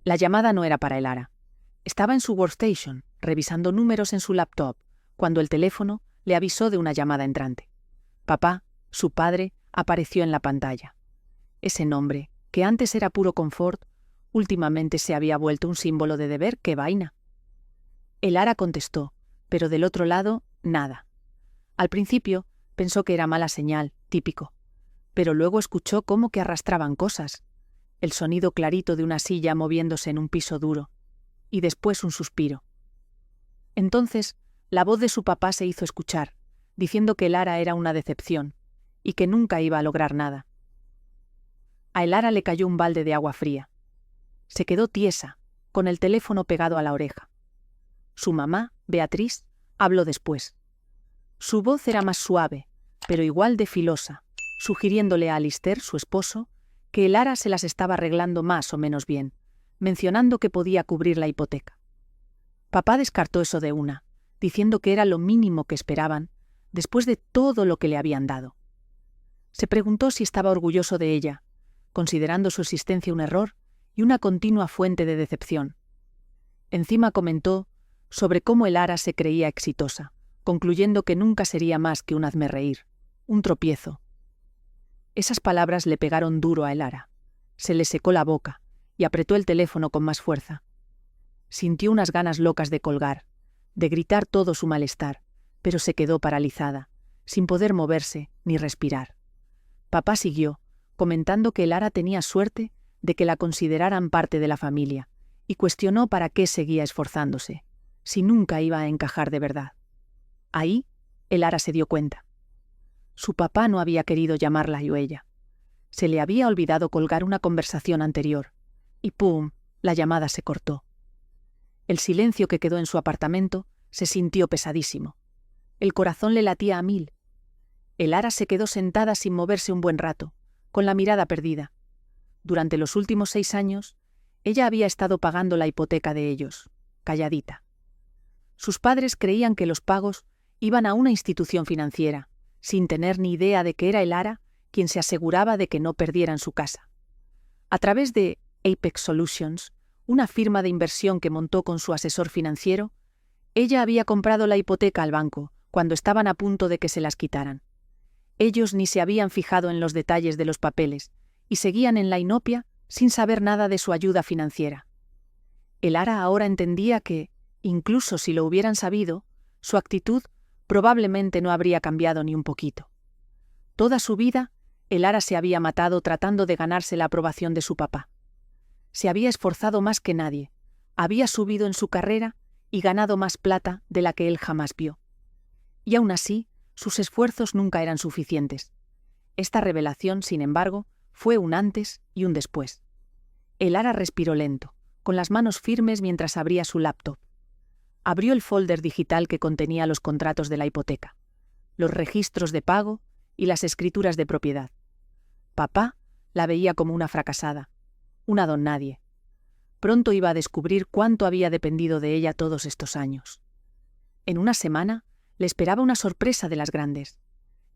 La llamada no era para Lara. Estaba en su workstation, revisando números en su laptop, cuando el teléfono le avisó de una llamada entrante. Papá, su padre, apareció en la pantalla. Ese nombre, que antes era puro confort, últimamente se había vuelto un símbolo de deber. ¡Qué vaina! Lara contestó, pero del otro lado, nada. Al principio, pensó que era mala señal, típico. Pero luego escuchó cómo que arrastraban cosas. El sonido clarito de una silla moviéndose en un piso duro. Y después un suspiro. Entonces, la voz de su papá se hizo escuchar, diciendo que Lara era una decepción, y que nunca iba a lograr nada. A Lara le cayó un balde de agua fría. Se quedó tiesa, con el teléfono pegado a la oreja. Su mamá, Beatriz, habló después. Su voz era más suave, pero igual de filosa, sugiriéndole a Alistair, su esposo, que Lara se las estaba arreglando más o menos bien, mencionando que podía cubrir la hipoteca. Papá descartó eso de una, diciendo que era lo mínimo que esperaban, después de todo lo que le habían dado. Se preguntó si estaba orgulloso de ella, considerando su existencia un error y una continua fuente de decepción. Encima comentó sobre cómo Lara se creía exitosa, concluyendo que nunca sería más que un hazmerreír, un tropiezo. Esas palabras le pegaron duro a Lara. Se le secó la boca y apretó el teléfono con más fuerza. Sintió unas ganas locas de colgar, de gritar todo su malestar, pero se quedó paralizada, sin poder moverse ni respirar. Papá siguió, comentando que Lara tenía suerte de que la consideraran parte de la familia, y cuestionó para qué seguía esforzándose, si nunca iba a encajar de verdad. Ahí, Lara se dio cuenta. Su papá no había querido llamarla o ella. Se le había olvidado colgar una conversación anterior, y ¡pum!, la llamada se cortó. El silencio que quedó en su apartamento se sintió pesadísimo. El corazón le latía a 1000. Lara se quedó sentada sin moverse un buen rato, con la mirada perdida. Durante los últimos 6 años, ella había estado pagando la hipoteca de ellos, calladita. Sus padres creían que los pagos iban a una institución financiera, sin tener ni idea de que era Lara quien se aseguraba de que no perdieran su casa. A través de Apex Solutions, una firma de inversión que montó con su asesor financiero, ella había comprado la hipoteca al banco cuando estaban a punto de que se las quitaran. Ellos ni se habían fijado en los detalles de los papeles y seguían en la inopia sin saber nada de su ayuda financiera. Lara ahora entendía que, incluso si lo hubieran sabido, su actitud probablemente no habría cambiado ni un poquito. Toda su vida, Lara se había matado tratando de ganarse la aprobación de su papá. Se había esforzado más que nadie, había subido en su carrera y ganado más plata de la que él jamás vio. Y aún así, sus esfuerzos nunca eran suficientes. Esta revelación, sin embargo, fue un antes y un después. Lara respiró lento, con las manos firmes mientras abría su laptop. Abrió el folder digital que contenía los contratos de la hipoteca, los registros de pago y las escrituras de propiedad. Papá la veía como una fracasada, una don nadie. Pronto iba a descubrir cuánto había dependido de ella todos estos años. En una semana le esperaba una sorpresa de las grandes.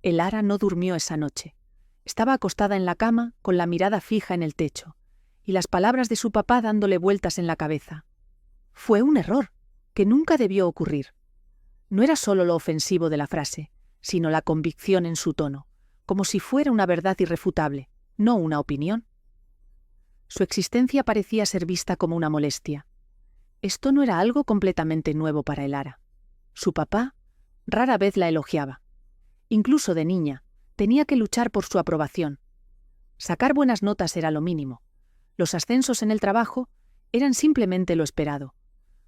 Lara no durmió esa noche. Estaba acostada en la cama con la mirada fija en el techo y las palabras de su papá dándole vueltas en la cabeza. Fue un error que nunca debió ocurrir. No era solo lo ofensivo de la frase, sino la convicción en su tono, como si fuera una verdad irrefutable, no una opinión. Su existencia parecía ser vista como una molestia. Esto no era algo completamente nuevo para Lara. Su papá rara vez la elogiaba. Incluso de niña, tenía que luchar por su aprobación. Sacar buenas notas era lo mínimo. Los ascensos en el trabajo eran simplemente lo esperado.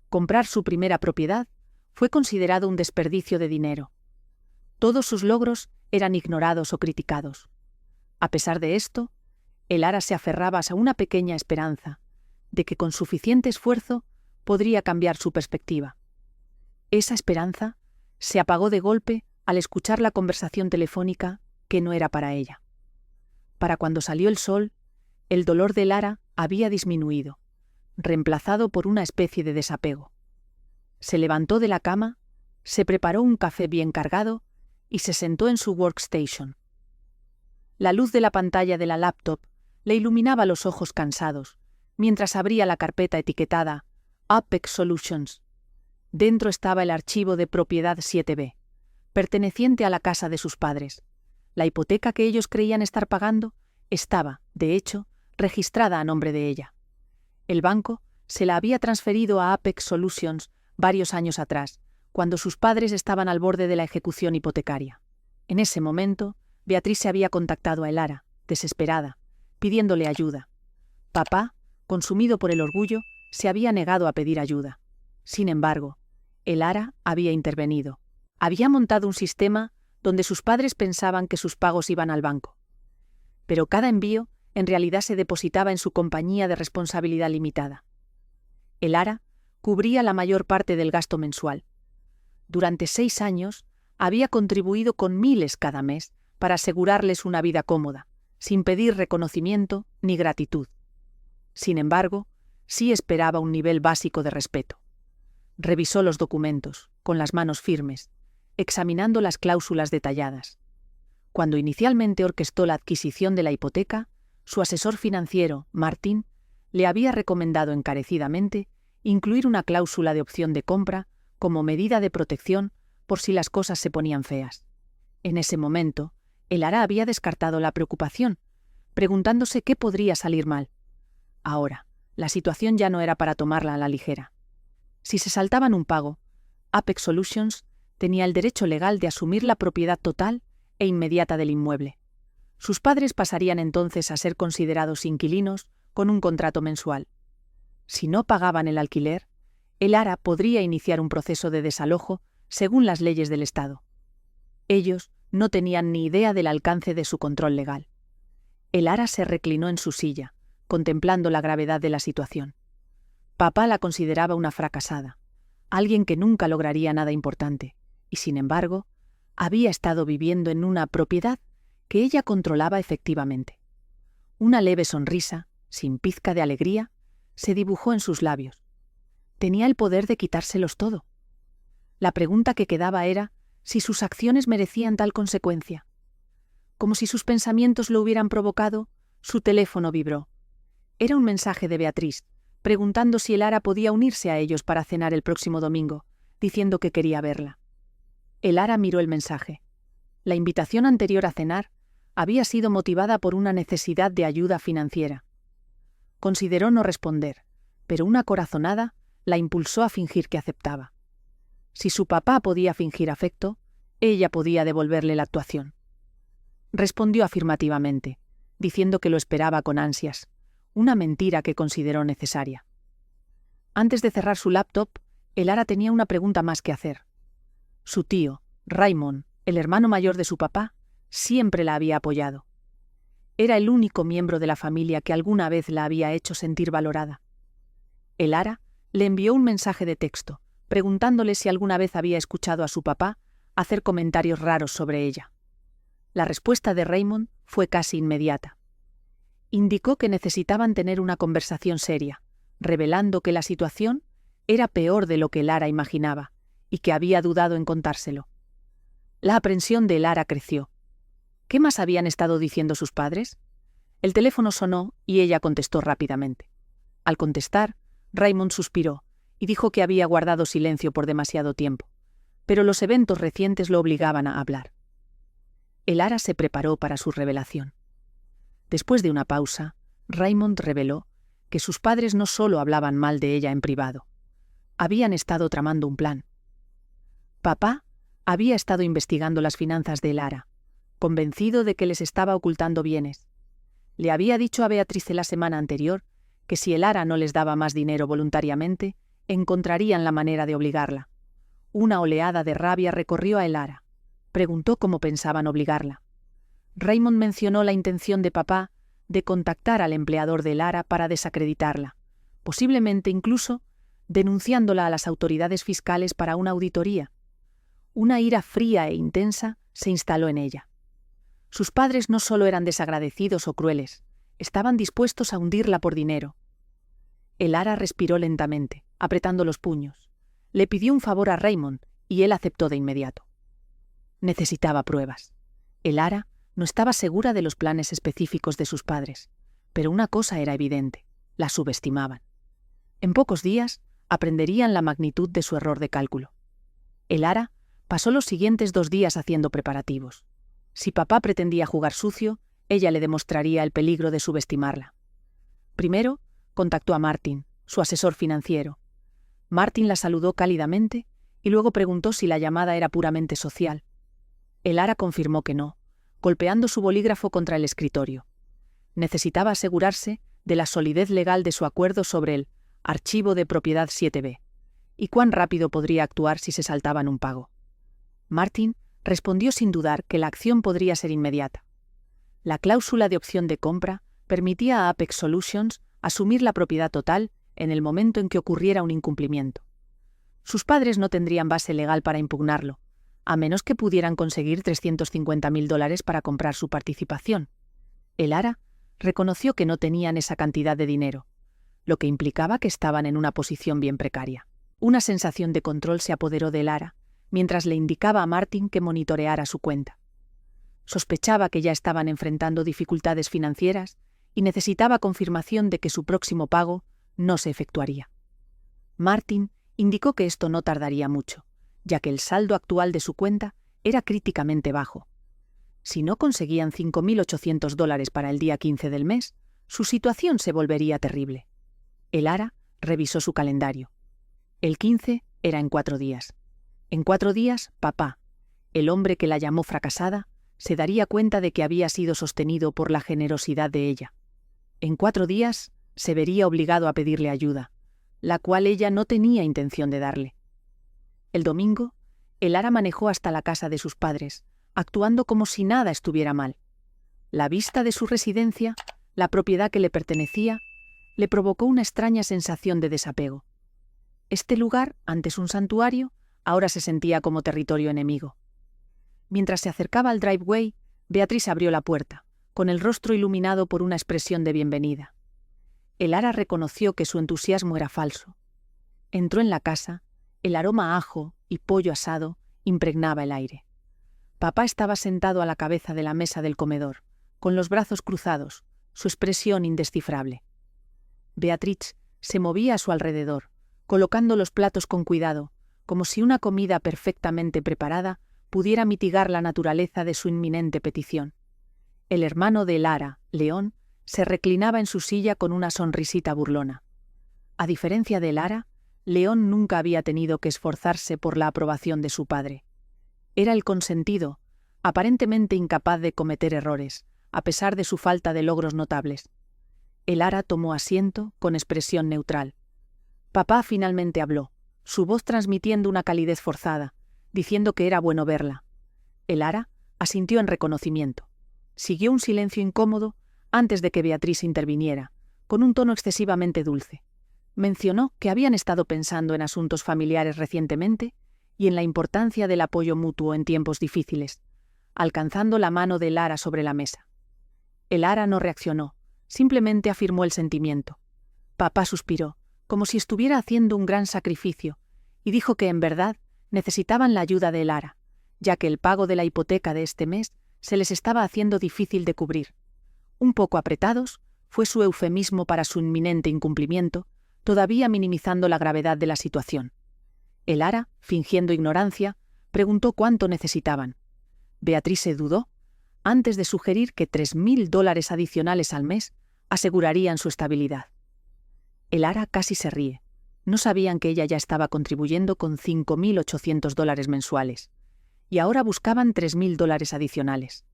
Comprar su primera propiedad fue considerado un desperdicio de dinero. Todos sus logros eran ignorados o criticados. A pesar de esto, Lara se aferraba a una pequeña esperanza de que con suficiente esfuerzo podría cambiar su perspectiva. Esa esperanza se apagó de golpe al escuchar la conversación telefónica que no era para ella. Para cuando salió el sol, el dolor de Lara había disminuido, reemplazado por una especie de desapego. Se levantó de la cama, se preparó un café bien cargado y se sentó en su workstation. La luz de la pantalla de la laptop le iluminaba los ojos cansados, mientras abría la carpeta etiquetada Apex Solutions. Dentro estaba el archivo de propiedad 7B, perteneciente a la casa de sus padres. La hipoteca que ellos creían estar pagando estaba, de hecho, registrada a nombre de ella. El banco se la había transferido a Apex Solutions varios años atrás, cuando sus padres estaban al borde de la ejecución hipotecaria. En ese momento, Beatriz se había contactado a Elara, desesperada, pidiéndole ayuda. Papá, consumido por el orgullo, se había negado a pedir ayuda. Sin embargo, Elara había intervenido. Había montado un sistema donde sus padres pensaban que sus pagos iban al banco. Pero cada envío en realidad se depositaba en su compañía de responsabilidad limitada. Elara cubría la mayor parte del gasto mensual. Durante 6 años había contribuido con miles cada mes para asegurarles una vida cómoda, sin pedir reconocimiento ni gratitud. Sin embargo, sí esperaba un nivel básico de respeto. Revisó los documentos, con las manos firmes, examinando las cláusulas detalladas. Cuando inicialmente orquestó la adquisición de la hipoteca, su asesor financiero, Martín, le había recomendado encarecidamente incluir una cláusula de opción de compra como medida de protección por si las cosas se ponían feas. En ese momento, Elara había descartado la preocupación, preguntándose qué podría salir mal. Ahora, la situación ya no era para tomarla a la ligera. Si se saltaban un pago, Apex Solutions tenía el derecho legal de asumir la propiedad total e inmediata del inmueble. Sus padres pasarían entonces a ser considerados inquilinos con un contrato mensual. Si no pagaban el alquiler, Elara podría iniciar un proceso de desalojo según las leyes del Estado. Ellos no tenían ni idea del alcance de su control legal. Elara se reclinó en su silla, contemplando la gravedad de la situación. Papá la consideraba una fracasada, alguien que nunca lograría nada importante, y sin embargo, había estado viviendo en una propiedad que ella controlaba efectivamente. Una leve sonrisa, sin pizca de alegría, se dibujó en sus labios. Tenía el poder de quitárselos todo. La pregunta que quedaba era si sus acciones merecían tal consecuencia. Como si sus pensamientos lo hubieran provocado, su teléfono vibró. Era un mensaje de Beatriz, preguntando si Elara podía unirse a ellos para cenar el próximo domingo, diciendo que quería verla. Elara miró el mensaje. La invitación anterior a cenar había sido motivada por una necesidad de ayuda financiera. Consideró no responder, pero una corazonada la impulsó a fingir que aceptaba. Si su papá podía fingir afecto, ella podía devolverle la actuación. Respondió afirmativamente, diciendo que lo esperaba con ansias, una mentira que consideró necesaria. Antes de cerrar su laptop, Elara tenía una pregunta más que hacer. Su tío, Raymond, el hermano mayor de su papá, siempre la había apoyado. Era el único miembro de la familia que alguna vez la había hecho sentir valorada. Elara le envió un mensaje de texto, preguntándole si alguna vez había escuchado a su papá hacer comentarios raros sobre ella. La respuesta de Raymond fue casi inmediata. Indicó que necesitaban tener una conversación seria, revelando que la situación era peor de lo que Elara imaginaba y que había dudado en contárselo. La aprensión de Elara creció. ¿Qué más habían estado diciendo sus padres? El teléfono sonó y ella contestó rápidamente. Al contestar, Raymond suspiró y dijo que había guardado silencio por demasiado tiempo, pero los eventos recientes lo obligaban a hablar. Elara se preparó para su revelación. Después de una pausa, Raymond reveló que sus padres no solo hablaban mal de ella en privado, habían estado tramando un plan. Papá había estado investigando las finanzas de Elara, convencido de que les estaba ocultando bienes. Le había dicho a Beatriz la semana anterior que si Elara no les daba más dinero voluntariamente, encontrarían la manera de obligarla. Una oleada de rabia recorrió a Elara. Preguntó cómo pensaban obligarla. Raymond mencionó la intención de papá de contactar al empleador de Elara para desacreditarla, posiblemente incluso denunciándola a las autoridades fiscales para una auditoría. Una ira fría e intensa se instaló en ella. Sus padres no solo eran desagradecidos o crueles, estaban dispuestos a hundirla por dinero. Elara respiró lentamente, apretando los puños. Le pidió un favor a Raymond y él aceptó de inmediato. Necesitaba pruebas. Elara no estaba segura de los planes específicos de sus padres, pero una cosa era evidente. La subestimaban. En pocos días, aprenderían la magnitud de su error de cálculo. Elara pasó los siguientes 2 días haciendo preparativos. Si papá pretendía jugar sucio, ella le demostraría el peligro de subestimarla. Primero, contactó a Martin, su asesor financiero. Martin la saludó cálidamente y luego preguntó si la llamada era puramente social. Elara confirmó que no, golpeando su bolígrafo contra el escritorio. Necesitaba asegurarse de la solidez legal de su acuerdo sobre el archivo de propiedad 7B y cuán rápido podría actuar si se saltaban un pago. Martin respondió sin dudar que la acción podría ser inmediata. La cláusula de opción de compra permitía a Apex Solutions asumir la propiedad total en el momento en que ocurriera un incumplimiento. Sus padres no tendrían base legal para impugnarlo, a menos que pudieran conseguir $350.000 para comprar su participación. Elara reconoció que no tenían esa cantidad de dinero, lo que implicaba que estaban en una posición bien precaria. Una sensación de control se apoderó de Elara, mientras le indicaba a Martin que monitoreara su cuenta. Sospechaba que ya estaban enfrentando dificultades financieras y necesitaba confirmación de que su próximo pago no se efectuaría. Martin indicó que esto no tardaría mucho, ya que el saldo actual de su cuenta era críticamente bajo. Si no conseguían $5.800 para el día 15 del mes, su situación se volvería terrible. Elara revisó su calendario. El 15 era en 4 días. En 4 días, papá, el hombre que la llamó fracasada, se daría cuenta de que había sido sostenido por la generosidad de ella. En 4 días, se vería obligado a pedirle ayuda, la cual ella no tenía intención de darle. El domingo, Elara manejó hasta la casa de sus padres, actuando como si nada estuviera mal. La vista de su residencia, la propiedad que le pertenecía, le provocó una extraña sensación de desapego. Este lugar, antes un santuario, ahora se sentía como territorio enemigo. Mientras se acercaba al driveway, Beatriz abrió la puerta, con el rostro iluminado por una expresión de bienvenida. Elara reconoció que su entusiasmo era falso. Entró en la casa, el aroma a ajo y pollo asado impregnaba el aire. Papá estaba sentado a la cabeza de la mesa del comedor, con los brazos cruzados, su expresión indescifrable. Beatriz se movía a su alrededor, colocando los platos con cuidado, como si una comida perfectamente preparada pudiera mitigar la naturaleza de su inminente petición. El hermano de Elara, León, se reclinaba en su silla con una sonrisita burlona. A diferencia de Elara, León nunca había tenido que esforzarse por la aprobación de su padre. Era el consentido, aparentemente incapaz de cometer errores, a pesar de su falta de logros notables. Elara tomó asiento con expresión neutral. Papá finalmente habló, su voz transmitiendo una calidez forzada, diciendo que era bueno verla. Elara asintió en reconocimiento. Siguió un silencio incómodo antes de que Beatriz interviniera, con un tono excesivamente dulce. Mencionó que habían estado pensando en asuntos familiares recientemente y en la importancia del apoyo mutuo en tiempos difíciles, alcanzando la mano de Elara sobre la mesa. Elara no reaccionó, simplemente afirmó el sentimiento. Papá suspiró, como si estuviera haciendo un gran sacrificio, y dijo que en verdad necesitaban la ayuda de Elara, ya que el pago de la hipoteca de este mes se les estaba haciendo difícil de cubrir. Un poco apretados fue su eufemismo para su inminente incumplimiento, todavía minimizando la gravedad de la situación. Elara, fingiendo ignorancia, preguntó cuánto necesitaban. Beatriz se dudó, antes de sugerir que $3.000 adicionales al mes asegurarían su estabilidad. Elara casi se ríe. No sabían que ella ya estaba contribuyendo con $5.800 mensuales, y ahora buscaban $3.000 adicionales.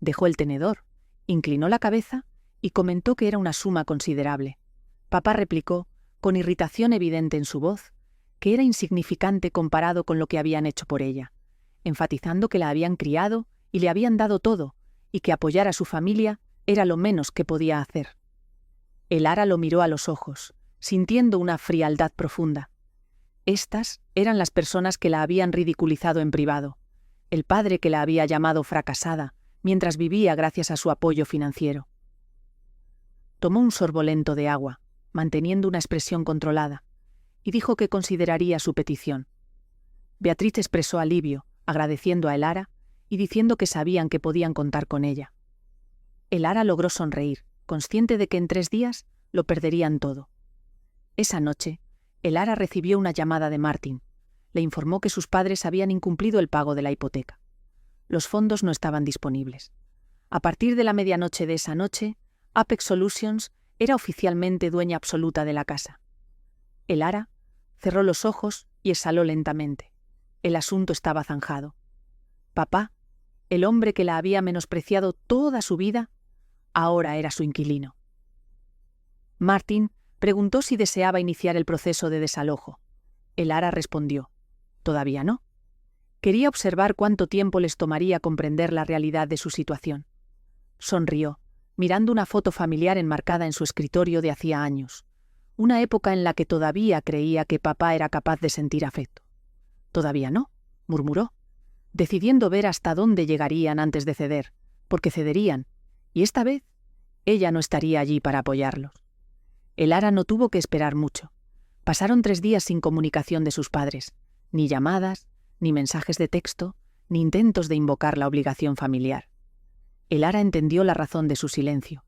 Dejó el tenedor, inclinó la cabeza y comentó que era una suma considerable. Papá replicó, con irritación evidente en su voz, que era insignificante comparado con lo que habían hecho por ella, enfatizando que la habían criado y le habían dado todo, y que apoyar a su familia era lo menos que podía hacer. Elara lo miró a los ojos, sintiendo una frialdad profunda. Estas eran las personas que la habían ridiculizado en privado, el padre que la había llamado fracasada, mientras vivía gracias a su apoyo financiero. Tomó un sorbo lento de agua, manteniendo una expresión controlada, y dijo que consideraría su petición. Beatriz expresó alivio, agradeciendo a Elara y diciendo que sabían que podían contar con ella. Elara logró sonreír, consciente de que en 3 días lo perderían todo. Esa noche, Elara recibió una llamada de Martin. Le informó que sus padres habían incumplido el pago de la hipoteca. Los fondos no estaban disponibles. A partir de la medianoche de esa noche, Apex Solutions era oficialmente dueña absoluta de la casa. Elara cerró los ojos y exhaló lentamente. El asunto estaba zanjado. Papá, el hombre que la había menospreciado toda su vida, ahora era su inquilino. Martin preguntó si deseaba iniciar el proceso de desalojo. Elara respondió: «Todavía no». Quería observar cuánto tiempo les tomaría comprender la realidad de su situación. Sonrió, mirando una foto familiar enmarcada en su escritorio de hacía años, una época en la que todavía creía que papá era capaz de sentir afecto. «Todavía no», murmuró, decidiendo ver hasta dónde llegarían antes de ceder, porque cederían, y esta vez ella no estaría allí para apoyarlos. Elara no tuvo que esperar mucho. Pasaron 3 días sin comunicación de sus padres, ni llamadas, ni mensajes de texto, ni intentos de invocar la obligación familiar. Elara entendió la razón de su silencio.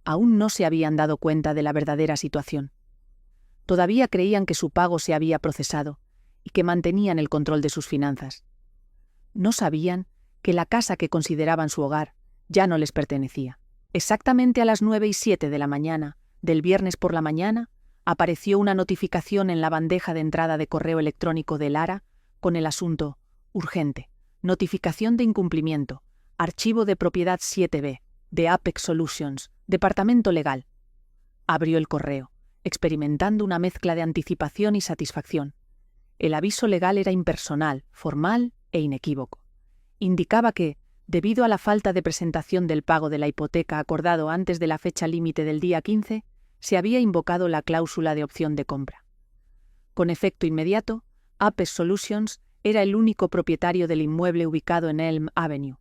Aún no se habían dado cuenta de la verdadera situación. Todavía creían que su pago se había procesado y que mantenían el control de sus finanzas. No sabían que la casa que consideraban su hogar ya no les pertenecía. Exactamente a las 9:07 de la mañana, del viernes por la mañana, apareció una notificación en la bandeja de entrada de correo electrónico de Elara con el asunto «Urgente. Notificación de incumplimiento. Archivo de propiedad 7B. De Apex Solutions. Departamento Legal». Abrió el correo, experimentando una mezcla de anticipación y satisfacción. El aviso legal era impersonal, formal e inequívoco. Indicaba que, debido a la falta de presentación del pago de la hipoteca acordado antes de la fecha límite del día 15, se había invocado la cláusula de opción de compra. Con efecto inmediato, Apex Solutions era el único propietario del inmueble ubicado en Elm Avenue.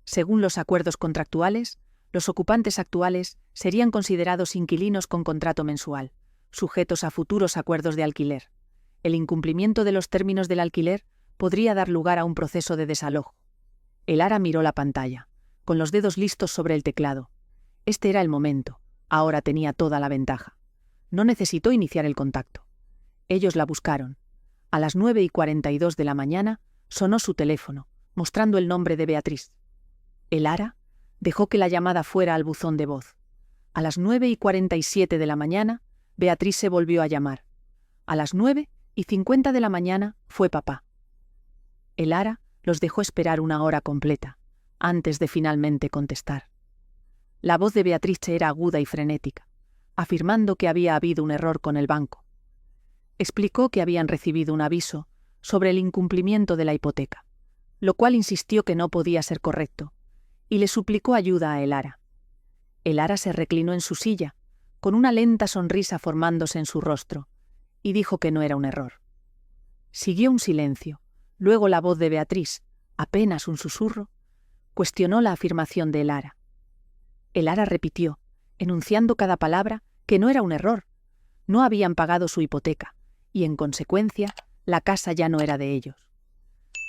Según los acuerdos contractuales, los ocupantes actuales serían considerados inquilinos con contrato mensual, sujetos a futuros acuerdos de alquiler. El incumplimiento de los términos del alquiler podría dar lugar a un proceso de desalojo. Elara miró la pantalla, con los dedos listos sobre el teclado. Este era el momento. Ahora tenía toda la ventaja. No necesitó iniciar el contacto. Ellos la buscaron. A las 9:42 de la mañana sonó su teléfono, mostrando el nombre de Beatriz. Elara dejó que la llamada fuera al buzón de voz. A las 9:47 de la mañana, Beatriz se volvió a llamar. A las 9:50 de la mañana fue papá. Elara los dejó esperar 1 hora completa, antes de finalmente contestar. La voz de Beatriz era aguda y frenética, afirmando que había habido un error con el banco. Explicó que habían recibido un aviso sobre el incumplimiento de la hipoteca, lo cual insistió que no podía ser correcto, y le suplicó ayuda a Elara. Elara se reclinó en su silla, con una lenta sonrisa formándose en su rostro, y dijo que no era un error. Siguió un silencio. Luego la voz de Beatriz, apenas un susurro, cuestionó la afirmación de Elara. Elara repitió, enunciando cada palabra, que no era un error. No habían pagado su hipoteca, y en consecuencia, la casa ya no era de ellos.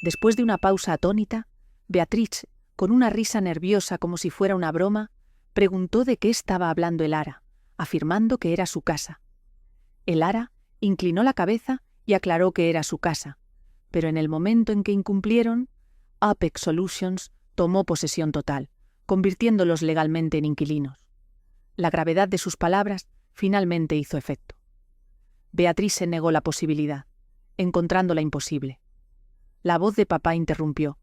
Después de una pausa atónita, Beatriz, con una risa nerviosa como si fuera una broma, preguntó de qué estaba hablando Elara, afirmando que era su casa. Elara inclinó la cabeza y aclaró que era su casa, pero en el momento en que incumplieron, Apex Solutions tomó posesión total, convirtiéndolos legalmente en inquilinos. La gravedad de sus palabras finalmente hizo efecto. Beatriz se negó la posibilidad, encontrándola imposible. La voz de papá interrumpió,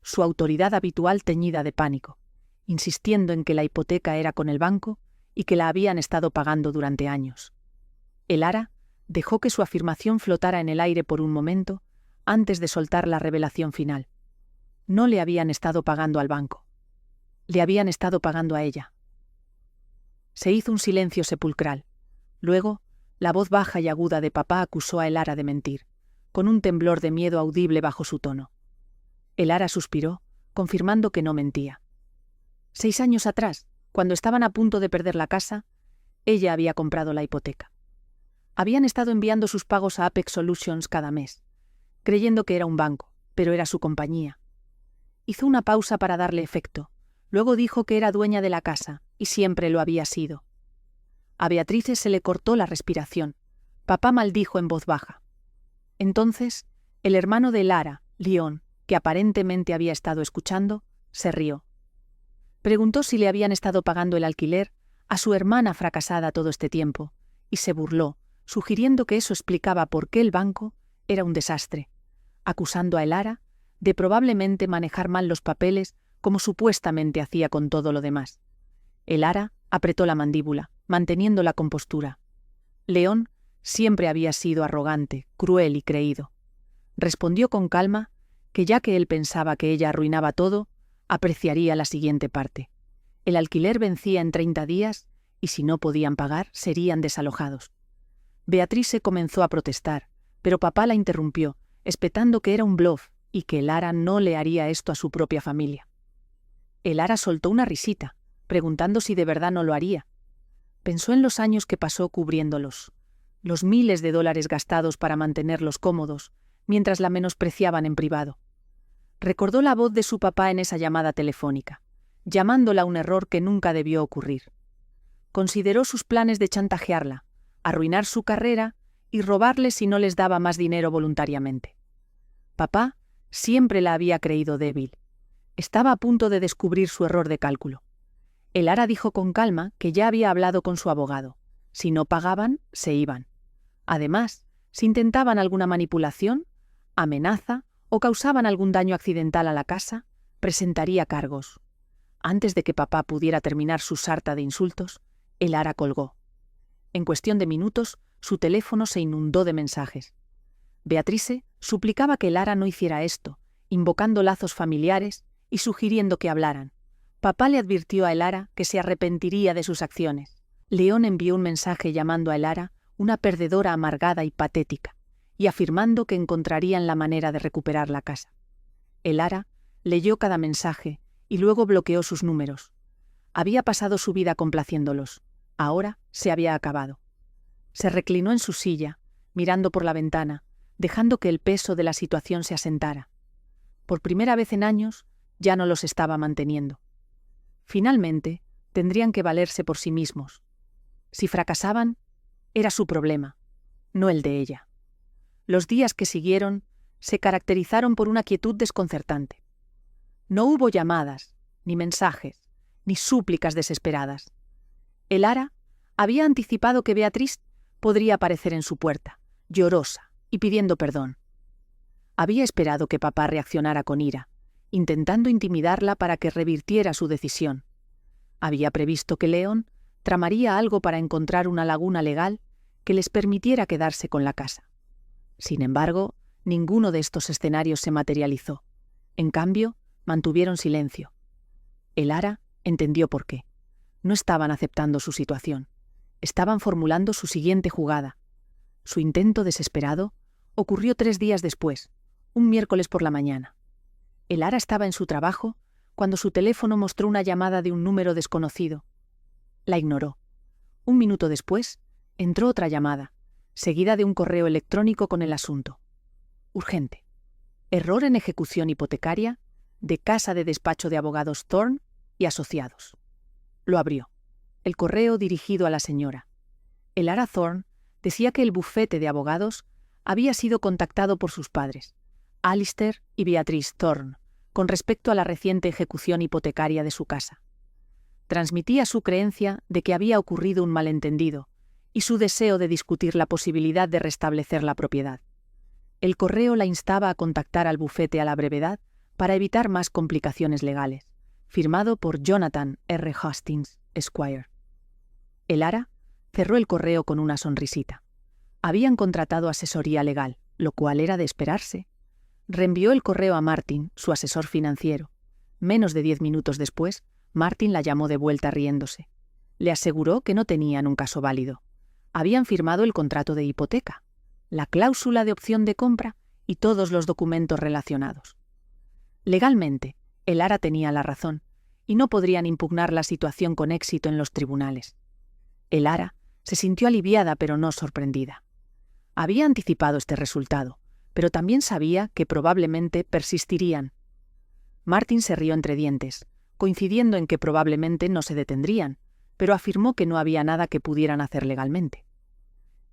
su autoridad habitual teñida de pánico, insistiendo en que la hipoteca era con el banco y que la habían estado pagando durante años. Elara dejó que su afirmación flotara en el aire por un momento antes de soltar la revelación final. No le habían estado pagando al banco. Le habían estado pagando a ella. Se hizo un silencio sepulcral. Luego, la voz baja y aguda de papá acusó a Elara de mentir, con un temblor de miedo audible bajo su tono. Elara suspiró, confirmando que no mentía. 6 años atrás, cuando estaban a punto de perder la casa, ella había comprado la hipoteca. Habían estado enviando sus pagos a Apex Solutions cada mes, creyendo que era un banco, pero era su compañía. Hizo una pausa para darle efecto. Luego dijo que era dueña de la casa, y siempre lo había sido. A Beatriz se le cortó la respiración. Papá maldijo en voz baja. Entonces, el hermano de Lara, Leon, que aparentemente había estado escuchando, se rió. Preguntó si le habían estado pagando el alquiler a su hermana fracasada todo este tiempo, y se burló, sugiriendo que eso explicaba por qué el banco era un desastre, acusando a Lara de probablemente manejar mal los papeles como supuestamente hacía con todo lo demás. Lara apretó la mandíbula, manteniendo la compostura. León siempre había sido arrogante, cruel y creído. Respondió con calma que ya que él pensaba que ella arruinaba todo, apreciaría la siguiente parte. El alquiler vencía en 30 días y si no podían pagar, serían desalojados. Beatriz se comenzó a protestar, pero papá la interrumpió, espetando que era un bluff y que Lara no le haría esto a su propia familia. Lara soltó una risita, preguntando si de verdad no lo haría. Pensó en los años que pasó cubriéndolos, los miles de dólares gastados para mantenerlos cómodos, mientras la menospreciaban en privado. Recordó la voz de su papá en esa llamada telefónica, llamándola un error que nunca debió ocurrir. Consideró sus planes de chantajearla, arruinar su carrera y robarle si no les daba más dinero voluntariamente. Papá siempre la había creído débil. Estaba a punto de descubrir su error de cálculo. Lara dijo con calma que ya había hablado con su abogado. Si no pagaban, se iban. Además, si intentaban alguna manipulación, amenaza o causaban algún daño accidental a la casa, presentaría cargos. Antes de que papá pudiera terminar su sarta de insultos, Lara colgó. En cuestión de minutos, su teléfono se inundó de mensajes. Beatrice suplicaba que Lara no hiciera esto, invocando lazos familiares y sugiriendo que hablaran. Papá le advirtió a Lara que se arrepentiría de sus acciones. León envió un mensaje llamando a Lara una perdedora amargada y patética, y afirmando que encontrarían la manera de recuperar la casa. Lara leyó cada mensaje y luego bloqueó sus números. Había pasado su vida complaciéndolos. Ahora se había acabado. Se reclinó en su silla, mirando por la ventana, dejando que el peso de la situación se asentara. Por primera vez en años, ya no los estaba manteniendo. Finalmente, tendrían que valerse por sí mismos. Si fracasaban, era su problema, no el de ella. Los días que siguieron se caracterizaron por una quietud desconcertante. No hubo llamadas, ni mensajes, ni súplicas desesperadas. Lara había anticipado que Beatriz podría aparecer en su puerta, llorosa y pidiendo perdón. Había esperado que papá reaccionara con ira, intentando intimidarla para que revirtiera su decisión. Había previsto que León tramaría algo para encontrar una laguna legal que les permitiera quedarse con la casa. Sin embargo, ninguno de estos escenarios se materializó. En cambio, mantuvieron silencio. Lara entendió por qué. No estaban aceptando su situación. Estaban formulando su siguiente jugada. Su intento desesperado ocurrió 3 días después, un miércoles por la mañana. Lara estaba en su trabajo cuando su teléfono mostró una llamada de un número desconocido. La ignoró. Un minuto después, entró otra llamada, seguida de un correo electrónico con el asunto. Urgente. Error en ejecución hipotecaria de Casa de Despacho de Abogados Thorne y Asociados. Lo abrió. El correo dirigido a la señora. Lara Thorne decía que el bufete de abogados había sido contactado por sus padres, Alistair y Beatrice Thorne, con respecto a la reciente ejecución hipotecaria de su casa. Transmitía su creencia de que había ocurrido un malentendido y su deseo de discutir la posibilidad de restablecer la propiedad. El correo la instaba a contactar al bufete a la brevedad para evitar más complicaciones legales, firmado por Jonathan R. Hastings, Esquire. Lara cerró el correo con una sonrisita. Habían contratado asesoría legal, lo cual era de esperarse. Reenvió el correo a Martin, su asesor financiero. Menos de 10 minutos después, Martin la llamó de vuelta riéndose. Le aseguró que no tenían un caso válido. Habían firmado el contrato de hipoteca, la cláusula de opción de compra y todos los documentos relacionados. Legalmente, Lara tenía la razón, y no podrían impugnar la situación con éxito en los tribunales. Lara se sintió aliviada pero no sorprendida. Había anticipado este resultado, pero también sabía que probablemente persistirían. Martin se rió entre dientes, coincidiendo en que probablemente no se detendrían, pero afirmó que no había nada que pudieran hacer legalmente.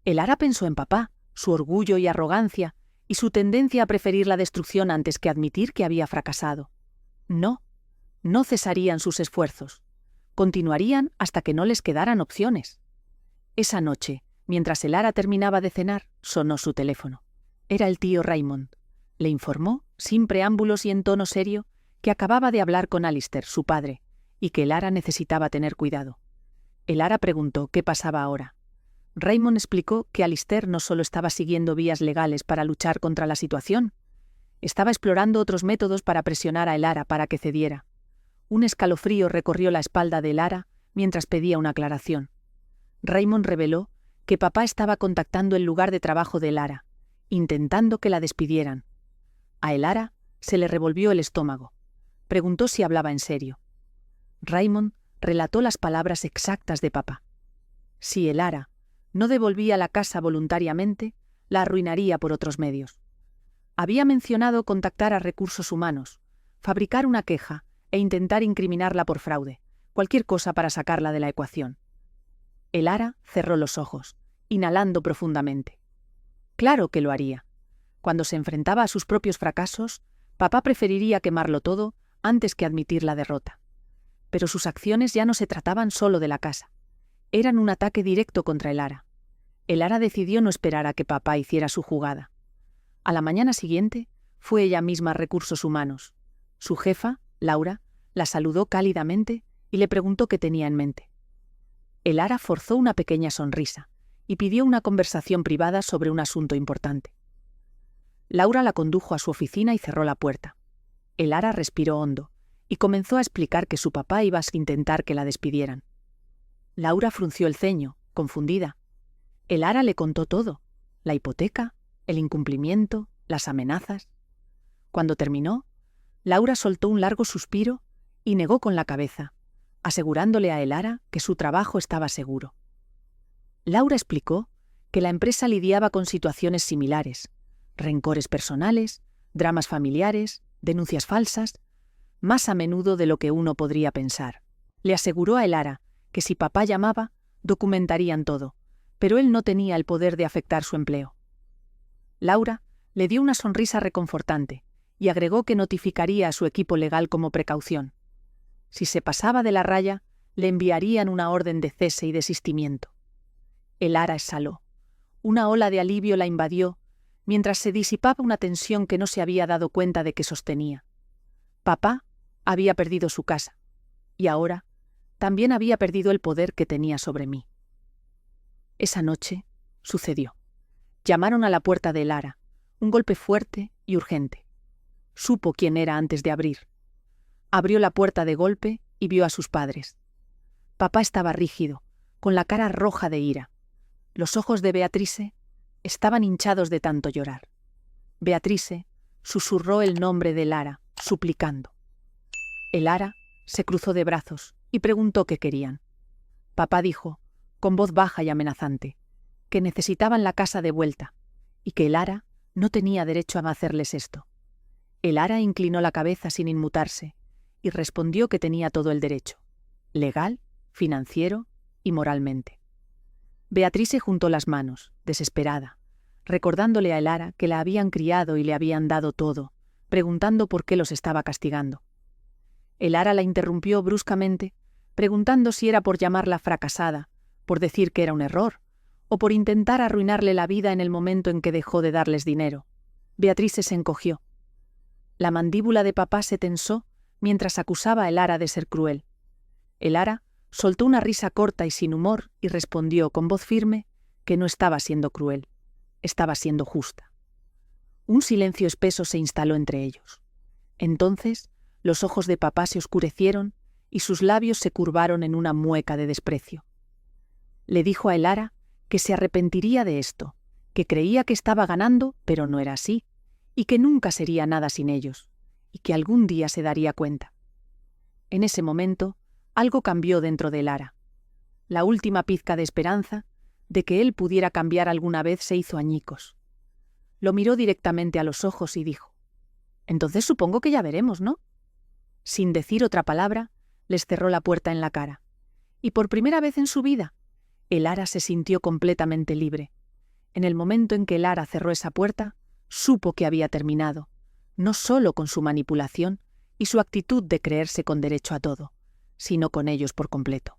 Elara pensó en papá, su orgullo y arrogancia, y su tendencia a preferir la destrucción antes que admitir que había fracasado. No cesarían sus esfuerzos. Continuarían hasta que no les quedaran opciones. Esa noche, mientras Elara terminaba de cenar, sonó su teléfono. Era el tío Raymond. Le informó, sin preámbulos y en tono serio, que acababa de hablar con Alistair, su padre, y que Elara necesitaba tener cuidado. Elara preguntó qué pasaba ahora. Raymond explicó que Alistair no solo estaba siguiendo vías legales para luchar contra la situación, estaba explorando otros métodos para presionar a Elara para que cediera. Un escalofrío recorrió la espalda de Elara mientras pedía una aclaración. Raymond reveló que papá estaba contactando el lugar de trabajo de Elara, intentando que la despidieran. A Elara se le revolvió el estómago. Preguntó si hablaba en serio. Raymond relató las palabras exactas de papá. Si Elara no devolvía la casa voluntariamente, la arruinaría por otros medios. Había mencionado contactar a recursos humanos, fabricar una queja e intentar incriminarla por fraude, cualquier cosa para sacarla de la ecuación. Elara cerró los ojos, inhalando profundamente. Claro que lo haría. Cuando se enfrentaba a sus propios fracasos, papá preferiría quemarlo todo antes que admitir la derrota. Pero sus acciones ya no se trataban solo de la casa. Eran un ataque directo contra Elara. Elara decidió no esperar a que papá hiciera su jugada. A la mañana siguiente, fue ella misma a Recursos Humanos. Su jefa, Laura, la saludó cálidamente y le preguntó qué tenía en mente. Elara forzó una pequeña sonrisa y pidió una conversación privada sobre un asunto importante. Laura la condujo a su oficina y cerró la puerta. Elara respiró hondo y comenzó a explicar que su papá iba a intentar que la despidieran. Laura frunció el ceño, confundida. Elara le contó todo: la hipoteca, el incumplimiento, las amenazas. Cuando terminó, Laura soltó un largo suspiro y negó con la cabeza, asegurándole a Elara que su trabajo estaba seguro. Laura explicó que la empresa lidiaba con situaciones similares: rencores personales, dramas familiares, denuncias falsas, más a menudo de lo que uno podría pensar. Le aseguró a Elara que si papá llamaba, documentarían todo, pero él no tenía el poder de afectar su empleo. Laura le dio una sonrisa reconfortante y agregó que notificaría a su equipo legal como precaución. Si se pasaba de la raya, le enviarían una orden de cese y desistimiento. Elara exhaló. Una ola de alivio la invadió, mientras se disipaba una tensión que no se había dado cuenta de que sostenía. Papá había perdido su casa, y ahora también había perdido el poder que tenía sobre mí. Esa noche sucedió. Llamaron a la puerta de Elara, un golpe fuerte y urgente. Supo quién era antes de abrir. Abrió la puerta de golpe y vio a sus padres. Papá estaba rígido, con la cara roja de ira. Los ojos de Beatrice estaban hinchados de tanto llorar. Beatrice susurró el nombre de Elara, suplicando. Elara se cruzó de brazos y preguntó qué querían. Papá dijo, con voz baja y amenazante, que necesitaban la casa de vuelta y que Elara no tenía derecho a hacerles esto. Elara inclinó la cabeza sin inmutarse y respondió que tenía todo el derecho, legal, financiero y moralmente. Beatrice juntó las manos, desesperada, recordándole a Elara que la habían criado y le habían dado todo, preguntando por qué los estaba castigando. Elara la interrumpió bruscamente, preguntando si era por llamarla fracasada, por decir que era un error, o por intentar arruinarle la vida en el momento en que dejó de darles dinero. Beatrice se encogió. La mandíbula de papá se tensó mientras acusaba a Elara de ser cruel. Elara soltó una risa corta y sin humor y respondió con voz firme que no estaba siendo cruel, estaba siendo justa. Un silencio espeso se instaló entre ellos. Entonces, los ojos de papá se oscurecieron y sus labios se curvaron en una mueca de desprecio. Le dijo a Elara que se arrepentiría de esto, que creía que estaba ganando, pero no era así, y que nunca sería nada sin ellos, y que algún día se daría cuenta. En ese momento, algo cambió dentro de Elara. La última pizca de esperanza de que él pudiera cambiar alguna vez se hizo añicos. Lo miró directamente a los ojos y dijo: «Entonces supongo que ya veremos, ¿no?». Sin decir otra palabra, les cerró la puerta en la cara, Y por primera vez en su vida, Elara se sintió completamente libre. En el momento en que Elara cerró esa puerta, supo que había terminado, no solo con su manipulación y su actitud de creerse con derecho a todo, sino con ellos por completo.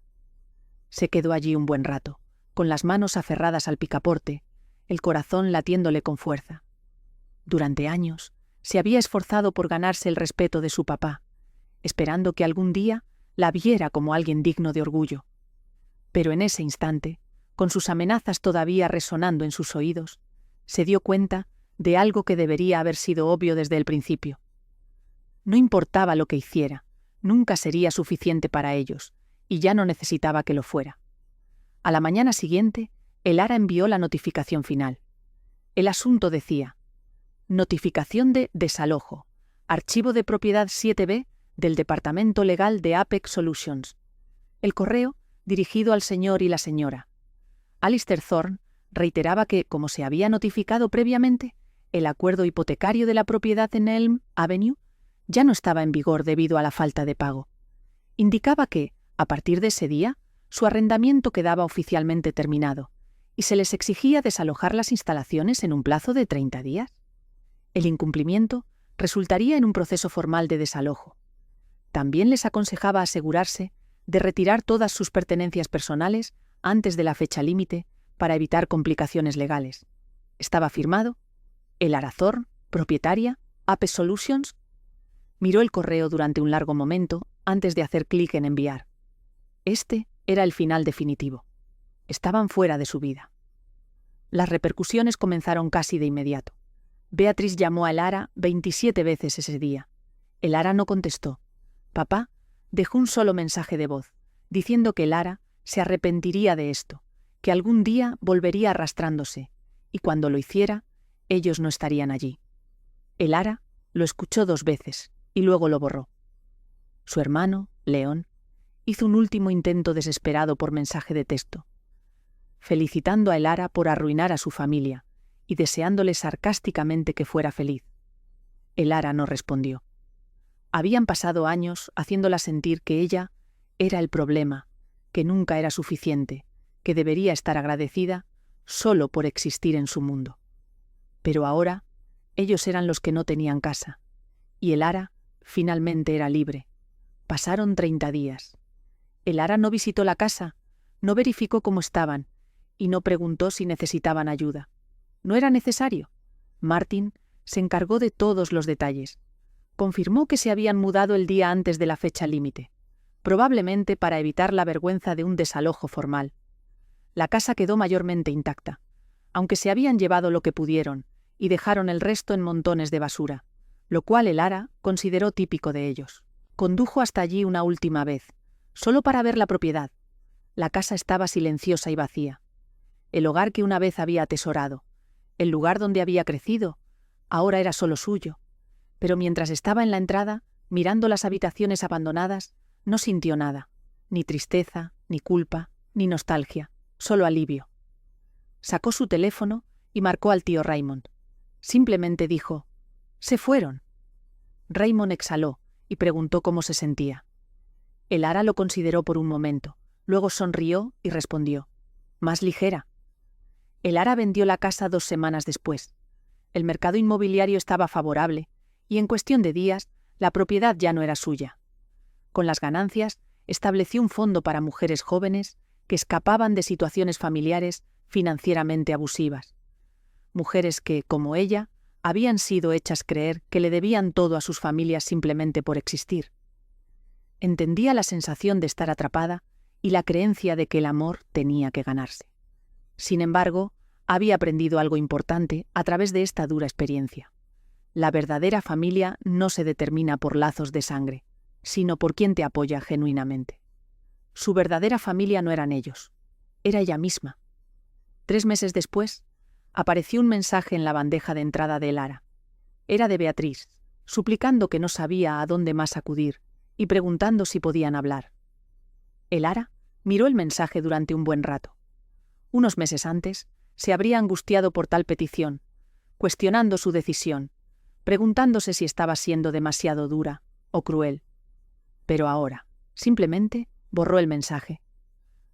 Se quedó allí un buen rato, con las manos aferradas al picaporte, el corazón latiéndole con fuerza. Durante años, se había esforzado por ganarse el respeto de su papá, esperando que algún día la viera como alguien digno de orgullo. Pero en ese instante, con sus amenazas todavía resonando en sus oídos, se dio cuenta de algo que debería haber sido obvio desde el principio. No importaba lo que hiciera, nunca sería suficiente para ellos, y ya no necesitaba que lo fuera. A la mañana siguiente, Elara envió la notificación final. El asunto decía: notificación de desalojo, archivo de propiedad 7B del Departamento Legal de Apex Solutions. El correo, dirigido al señor y la señora. Alistair Thorne reiteraba que, como se había notificado previamente, el acuerdo hipotecario de la propiedad en Elm Avenue ya no estaba en vigor debido a la falta de pago. Indicaba que, a partir de ese día, su arrendamiento quedaba oficialmente terminado y se les exigía desalojar las instalaciones en un plazo de 30 días. El incumplimiento resultaría en un proceso formal de desalojo. También les aconsejaba asegurarse de retirar todas sus pertenencias personales antes de la fecha límite para evitar complicaciones legales. Estaba firmado: Elara Thorne, propietaria, Apex Solutions. Miró el correo durante un largo momento antes de hacer clic en enviar. Este era el final definitivo. Estaban fuera de su vida. Las repercusiones comenzaron casi de inmediato. Beatrice llamó a Elara 27 veces ese día. Elara no contestó. Papá dejó un solo mensaje de voz, diciendo que Elara se arrepentiría de esto, que algún día volvería arrastrándose, y cuando lo hiciera, ellos no estarían allí. Elara lo escuchó 2 veces, y luego lo borró. Su hermano, León, hizo un último intento desesperado por mensaje de texto, felicitando a Elara por arruinar a su familia y deseándole sarcásticamente que fuera feliz. Elara no respondió. Habían pasado años haciéndola sentir que ella era el problema, que nunca era suficiente, que debería estar agradecida solo por existir en su mundo. Pero ahora, ellos eran los que no tenían casa, y Elara finalmente era libre. Pasaron 30 días. Elara no visitó la casa, no verificó cómo estaban, y no preguntó si necesitaban ayuda. No era necesario. Martin se encargó de todos los detalles. Confirmó que se habían mudado el día antes de la fecha límite, probablemente para evitar la vergüenza de un desalojo formal. La casa quedó mayormente intacta, aunque se habían llevado lo que pudieron y dejaron el resto en montones de basura, lo cual Elara consideró típico de ellos. Condujo hasta allí una última vez, solo para ver la propiedad. La casa estaba silenciosa y vacía. El hogar que una vez había atesorado, el lugar donde había crecido, ahora era solo suyo. Pero mientras estaba en la entrada, mirando las habitaciones abandonadas, no sintió nada, ni tristeza, ni culpa, ni nostalgia, solo alivio. Sacó su teléfono y marcó al tío Raymond. Simplemente dijo: «Se fueron». Raymond exhaló y preguntó cómo se sentía. Elara lo consideró por un momento, luego sonrió y respondió: «Más ligera». Elara vendió la casa 2 semanas después. El mercado inmobiliario estaba favorable, y en cuestión de días, la propiedad ya no era suya. Con las ganancias, estableció un fondo para mujeres jóvenes que escapaban de situaciones familiares financieramente abusivas. Mujeres que, como ella, habían sido hechas creer que le debían todo a sus familias simplemente por existir. Entendía la sensación de estar atrapada y la creencia de que el amor tenía que ganarse. Sin embargo, había aprendido algo importante a través de esta dura experiencia. La verdadera familia no se determina por lazos de sangre, sino por quien te apoya genuinamente. Su verdadera familia no eran ellos, era ella misma. 3 meses después, apareció un mensaje en la bandeja de entrada de Elara. Era de Beatrice, suplicando que no sabía a dónde más acudir y preguntando si podían hablar. Elara miró el mensaje durante un buen rato. Unos meses antes, se habría angustiado por tal petición, cuestionando su decisión, preguntándose si estaba siendo demasiado dura o cruel. Pero ahora, simplemente, borró el mensaje.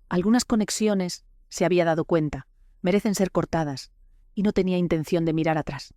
Algunas conexiones, se había dado cuenta, merecen ser cortadas, y no tenía intención de mirar atrás.